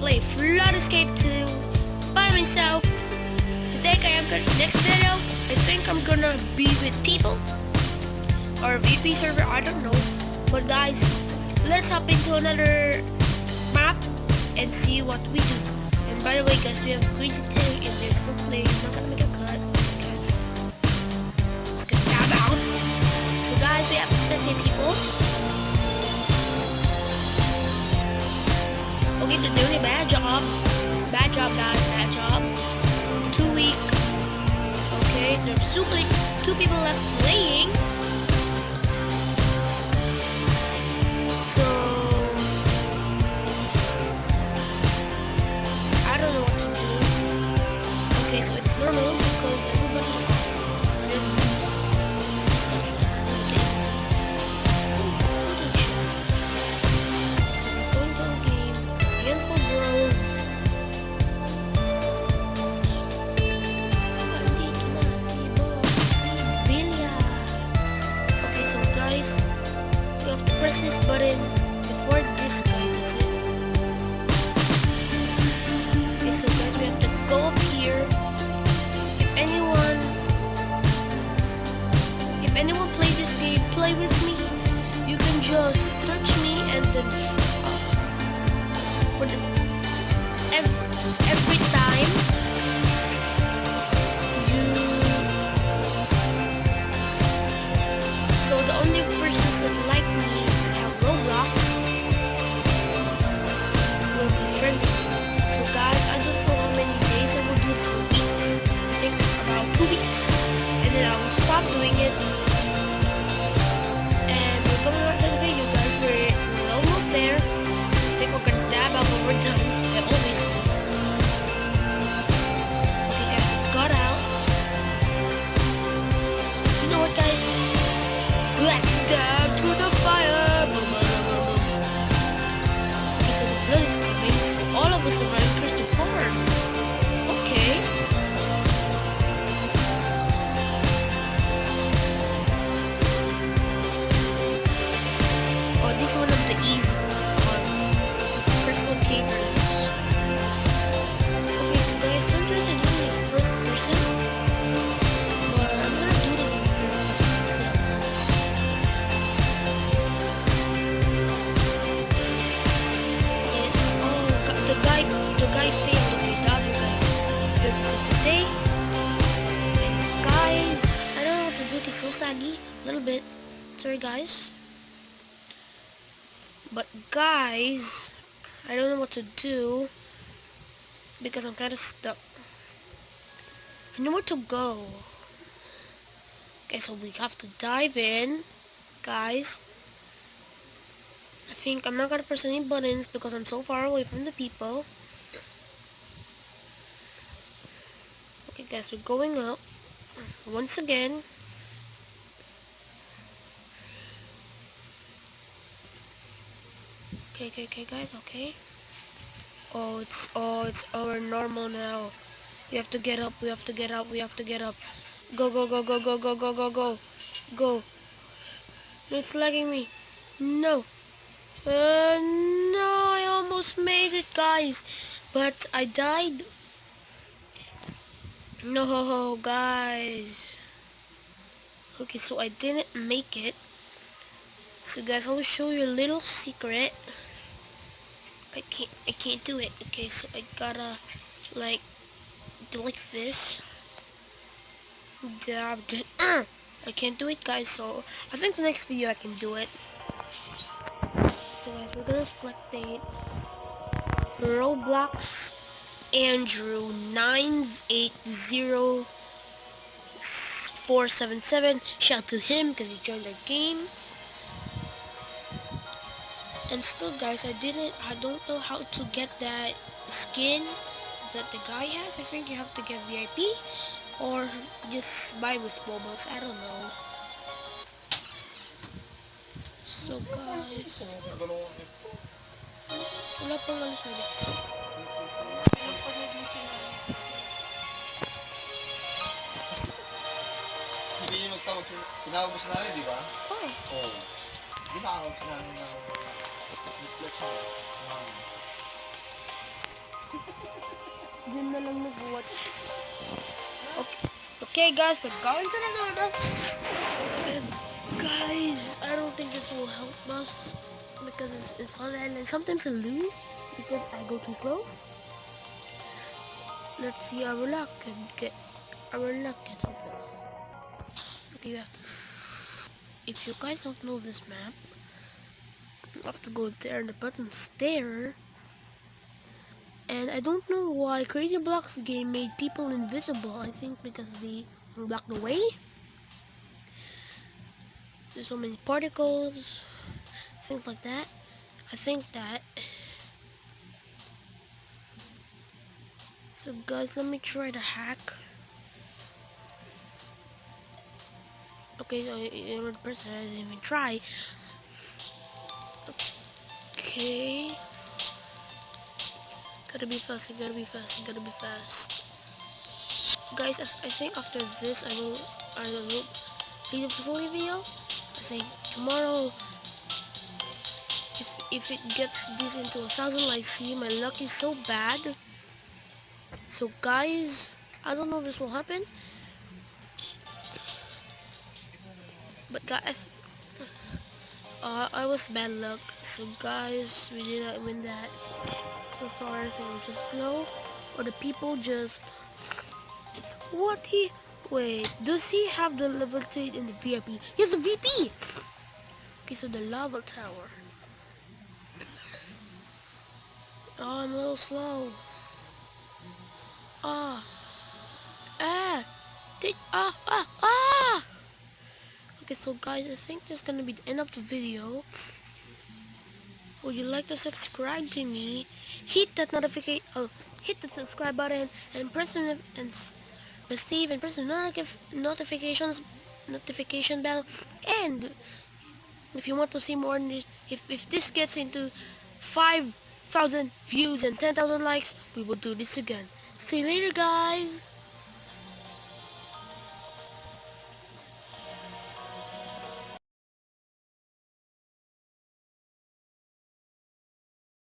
play Flood Escape 2 by myself. Next video, I think I'm gonna be with people or VP server, I don't know. But guys, let's hop into another map and see what we do. And by the way guys, we have Crazy Tank and there's no play. I'm not gonna make a cut because I'm just gonna tab out. So guys, we have 50 people. Okay, they're doing a bad job. Bad job guys, bad job. Too weak. Okay, so there's two people left playing. So I don't know what to do. Okay, so it's normal because everybody lost. So we're going to a game. Handful Grove. Okay, so guys, you have to press this button before this guy does it. Okay, so guys, we have to go up here. If anyone play this game, play with me. You can just search me and then for the every time so the only persons that like me that have Roblox will be friendly. So guys, I don't know how many days I will do this for weeks. I think about 2 weeks. And then I will stop doing it. And we're coming on to the video guys. We're almost there. I think we're gonna dab out when we're done. I always do. Okay guys, we got out. You know what guys? Let's dab to the fire! Okay, so the flood is coming, so all of us are running Crystal Horn. Okay. Oh, this is one of the easy ones. Crystal Caverns. Okay, so guys, sometimes I do this in first person. But I'm gonna do this in third person myself. The guy failed. Okay, the other guys did this today. And guys, I don't know what to do because it's so laggy. A little bit. Sorry guys. But guys, I don't know what to do because I'm kind of stuck. I know where to go. Okay, so we have to dive in, guys. I think I'm not gonna press any buttons because I'm so far away from the people. Okay guys, we're going up once again. Okay guys, okay. Oh, it's our normal now. We have to get up, we have to get up, we have to get up. Go. Go. No, it's lagging me. No. No, I almost made it, guys, but I died. No, guys. Okay, so I didn't make it. So, guys, I will show you a little secret. I can't do it. Okay, so I gotta do like this. I can't do it, guys. So I think the next video I can do it. So guys, we're gonna spectate Roblox Andrew 980477. Shout out to him because he joined our game. And still guys, I don't know how to get that skin that the guy has. I think you have to get VIP or just buy with Robux. I don't know. So guys, wala pang alis na dito. Sige yung tinawag mo sa nanay, di ba? Oo. Oo. Di ba ako sa nanay ng reflection? dyan na lang nag-watch. Okay guys, we're going to the normal. And guys, I don't think this will help us because it's fun and sometimes I lose because I go too slow. Let's see our luck and get our luck can help us. Okay, we have to. If you guys don't know this map, you have to go there and the button's there. And I don't know why Crazy Blocks game made people invisible. I think because they blocked the way. There's so many particles, things like that. I think that. So guys, let me try to hack. Okay, so the person I didn't even try. Okay. Gotta be fast, gotta be fast, gotta be fast. Guys, I think after this I will leave the facility video. I think tomorrow if it gets this into 1,000 likes, see my luck is so bad. So guys, I don't know if this will happen. But guys, I was bad luck. So guys, we didn't win that. So sorry if it was just slow. Or the people just... What he... Wait, does he have the level 3 in the VIP? He has the VP! Okay, so the lava tower. Oh, I'm a little slow. Ah. Okay, so guys, I think this is gonna be the end of the video. Would you like to subscribe to me? Hit that hit the subscribe button and press the receive and press the notification bell. And if you want to see more on this, if this gets into 5,000 views and 10,000 likes, we will do this again. See you later, guys.